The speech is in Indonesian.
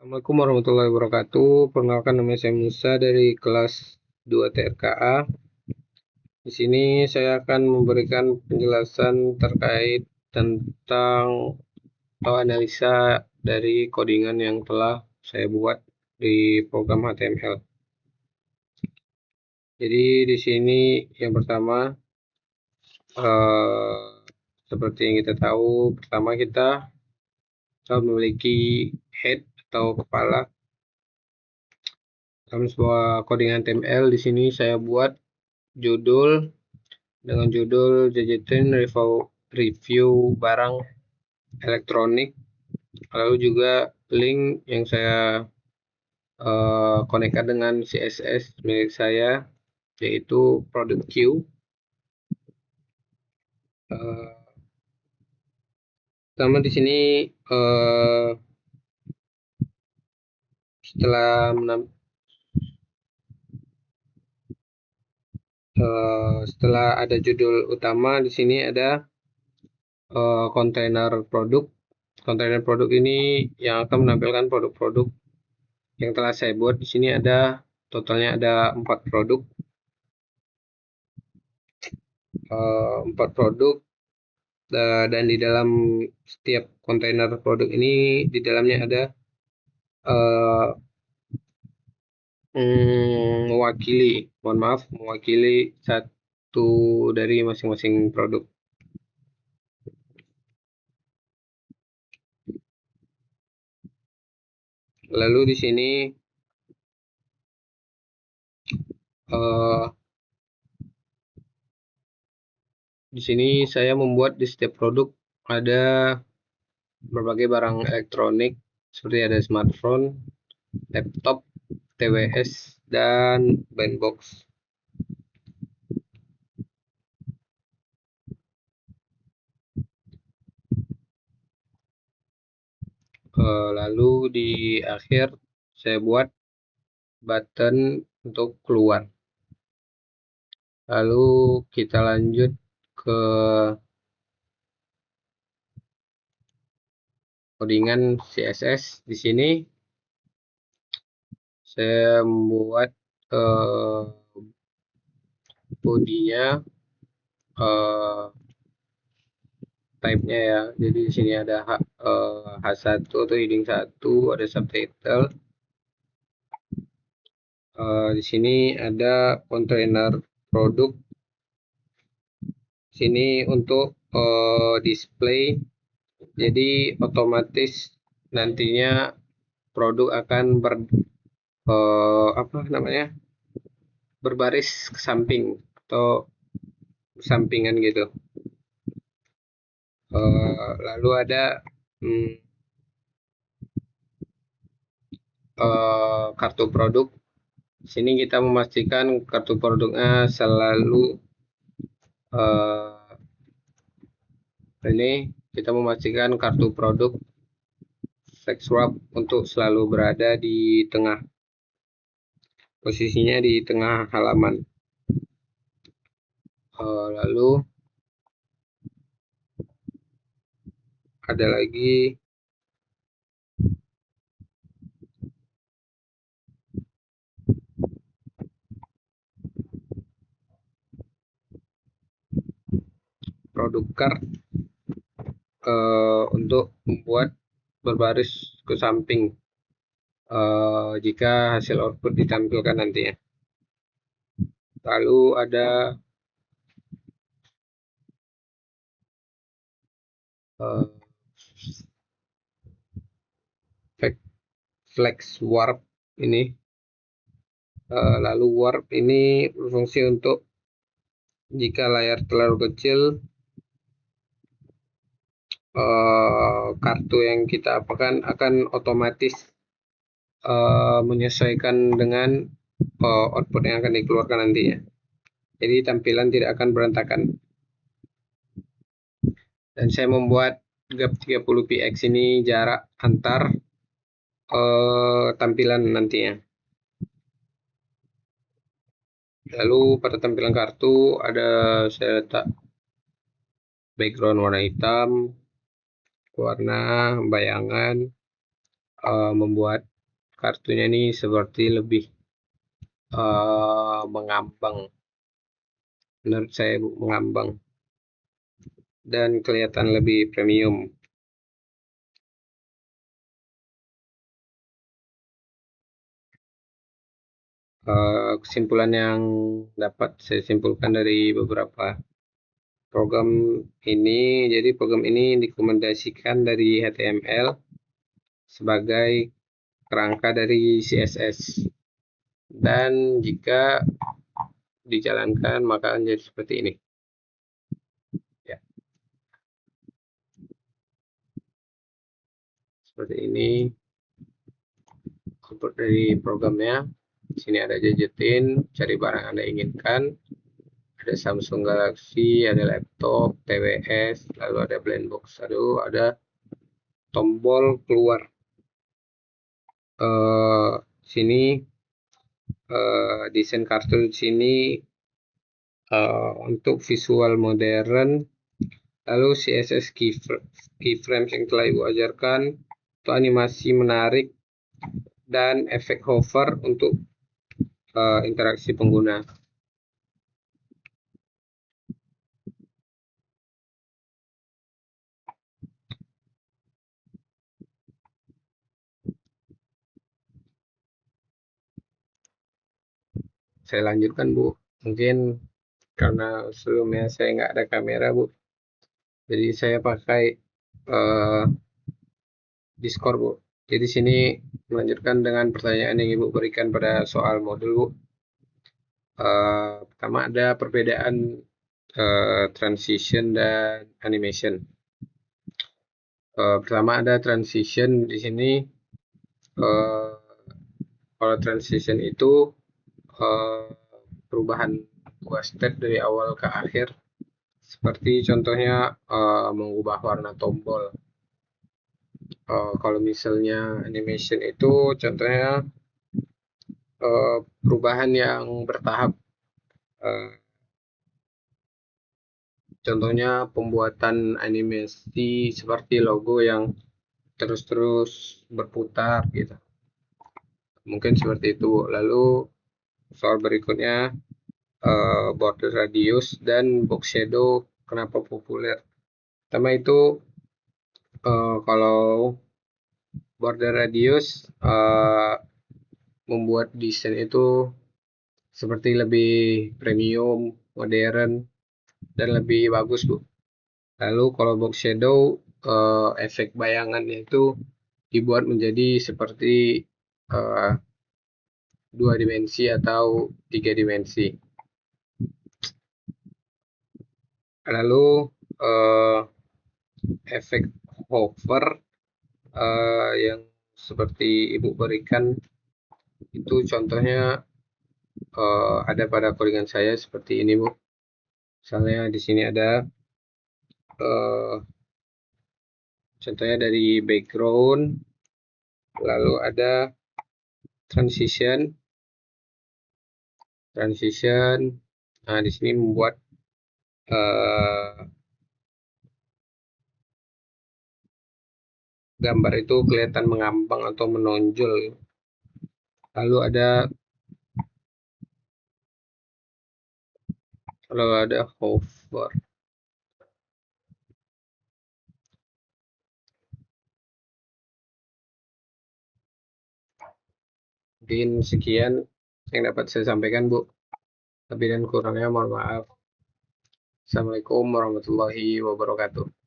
Assalamualaikum warahmatullahi wabarakatuh. Perkenalkan, nama saya Musa dari kelas 2 TRKA. Di sini saya akan memberikan penjelasan terkait tentang atau analisa dari codingan yang telah saya buat di program HTML. Jadi di sini yang pertama seperti yang kita tahu, pertama kita memiliki head atau kepala dalam sebuah coding HTML. Di sini saya buat judul dengan judul Jajetin Review Barang Elektronik, lalu juga link yang saya konekkan dengan CSS milik saya, yaitu Product Queue. Pertama di sini setelah ada judul utama, di sini ada kontainer produk. Kontainer produk ini yang akan menampilkan produk-produk yang telah saya buat. Di sini ada totalnya ada 4 produk. 4 produk, dan di dalam setiap kontainer produk ini di dalamnya ada mewakili satu dari masing-masing produk. Lalu di sini saya membuat di setiap produk ada berbagai barang elektronik seperti ada smartphone, laptop, TWS, dan bandbox. Lalu di akhir saya buat button untuk keluar. Lalu kita lanjut ke codingan CSS. Di sini saya membuat bodinya, type-nya ya. Jadi di sini ada H1 atau heading 1, ada subtitle. Di sini ada kontainer produk. Sini untuk display. Jadi otomatis nantinya produk akan berbaris ke samping atau sampingan gitu. Lalu ada kartu produk. Sini kita memastikan kartu produknya selalu ini kita memastikan kartu produk flex wrap untuk selalu berada di tengah, posisinya di tengah halaman. Lalu ada lagi produk card untuk membuat berbaris ke samping jika hasil output ditampilkan nantinya. Lalu ada flex warp ini. Lalu warp ini berfungsi untuk jika layar terlalu kecil, kartu yang kita apakan akan otomatis menyesuaikan dengan output yang akan dikeluarkan nantinya. Jadi tampilan tidak akan berantakan. Dan saya membuat gap 30 px ini jarak antar tampilan nantinya. Lalu pada tampilan kartu ada saya letak background warna hitam, warna bayangan, membuat kartunya ini seperti lebih mengambang. Menurut saya Bu, mengambang dan kelihatan lebih premium. Kesimpulan yang dapat saya simpulkan dari beberapa program ini, jadi program ini direkomendasikan dari HTML sebagai kerangka dari CSS, dan jika dijalankan maka akan jadi seperti ini ya, seperti ini output dari programnya. Di sini ada jajetin, cari barang Anda inginkan, ada Samsung Galaxy, ada laptop, TWS, lalu ada Blendbox, lalu ada tombol keluar. Sini desain kartu di sini untuk visual modern, lalu CSS keyframes yang telah Ibu ajarkan, untuk animasi menarik dan efek hover untuk interaksi pengguna. Saya lanjutkan Bu, mungkin karena sebelumnya saya nggak ada kamera Bu, jadi saya pakai Discord Bu. Jadi sini melanjutkan dengan pertanyaan yang Ibu berikan pada soal modul Bu. Pertama ada perbedaan transition dan animation. Pertama ada transition di sini. Kalau transition itu perubahan dua step dari awal ke akhir, seperti contohnya mengubah warna tombol. Kalau misalnya animation itu contohnya perubahan yang bertahap. Contohnya pembuatan animasi seperti logo yang terus-terus berputar gitu. Mungkin seperti itu. Lalu soal berikutnya border radius dan box shadow kenapa populer. Pertama itu kalau border radius membuat desain itu seperti lebih premium, modern, dan lebih bagus Bu. Lalu kalau box shadow efek bayangannya itu dibuat menjadi seperti dua dimensi atau tiga dimensi. Lalu efek hover yang seperti Ibu berikan itu contohnya ada pada codingan saya seperti ini Bu. Misalnya di sini ada contohnya dari background, lalu ada transition. Nah di sini membuat gambar itu kelihatan mengambang atau menonjol. Lalu ada hover. Mungkin sekian yang dapat saya sampaikan Bu. Lebih dan kurangnya mohon maaf. Assalamualaikum warahmatullahi wabarakatuh.